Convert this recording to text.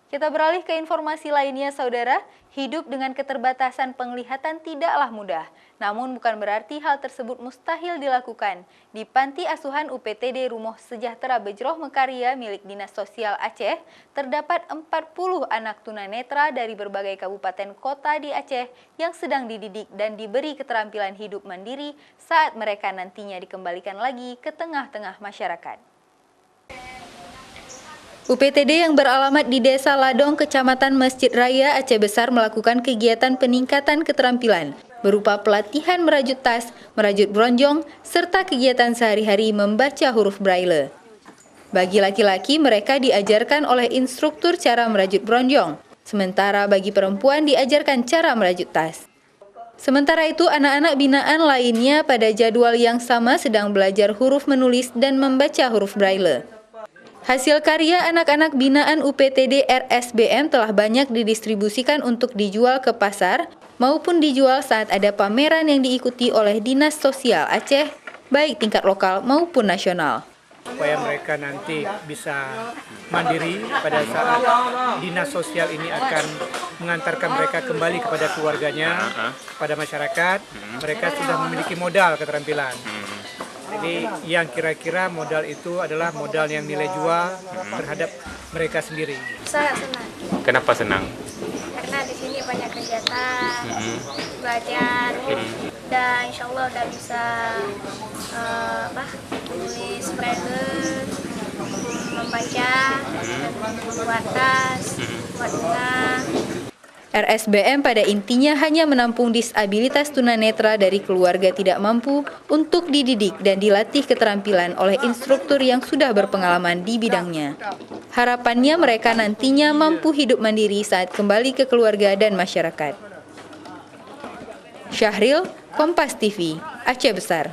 Kita beralih ke informasi lainnya, Saudara. Hidup dengan keterbatasan penglihatan tidaklah mudah. Namun bukan berarti hal tersebut mustahil dilakukan. Di Panti Asuhan UPTD Rumoh Sejahtera Bejroh Mekarya milik Dinas Sosial Aceh, terdapat 40 anak tunanetra dari berbagai kabupaten kota di Aceh yang sedang dididik dan diberi keterampilan hidup mandiri saat mereka nantinya dikembalikan lagi ke tengah-tengah masyarakat. UPTD yang beralamat di Desa Ladong, Kecamatan Masjid Raya, Aceh Besar melakukan kegiatan peningkatan keterampilan berupa pelatihan merajut tas, merajut bronjong, serta kegiatan sehari-hari membaca huruf Braille. Bagi laki-laki, mereka diajarkan oleh instruktur cara merajut bronjong, sementara bagi perempuan diajarkan cara merajut tas. Sementara itu, anak-anak binaan lainnya pada jadwal yang sama sedang belajar huruf menulis dan membaca huruf Braille. Hasil karya anak-anak binaan UPTD RSBM telah banyak didistribusikan untuk dijual ke pasar maupun dijual saat ada pameran yang diikuti oleh Dinas Sosial Aceh, baik tingkat lokal maupun nasional. Supaya mereka nanti bisa mandiri pada saat Dinas Sosial ini akan mengantarkan mereka kembali kepada keluarganya, pada masyarakat, mereka sudah memiliki modal keterampilan. Jadi yang kira-kira modal itu adalah modal yang nilai jual terhadap mereka sendiri. Sangat senang. Kenapa senang? Karena di sini banyak kegiatan, belajar, dan insya Allah udah bisa tulis Braille, membaca, buat tas, buat bunga. RSBM pada intinya hanya menampung disabilitas tunanetra dari keluarga tidak mampu untuk dididik dan dilatih keterampilan oleh instruktur yang sudah berpengalaman di bidangnya. Harapannya mereka nantinya mampu hidup mandiri saat kembali ke keluarga dan masyarakat. Syahril, Kompas TV, Aceh Besar.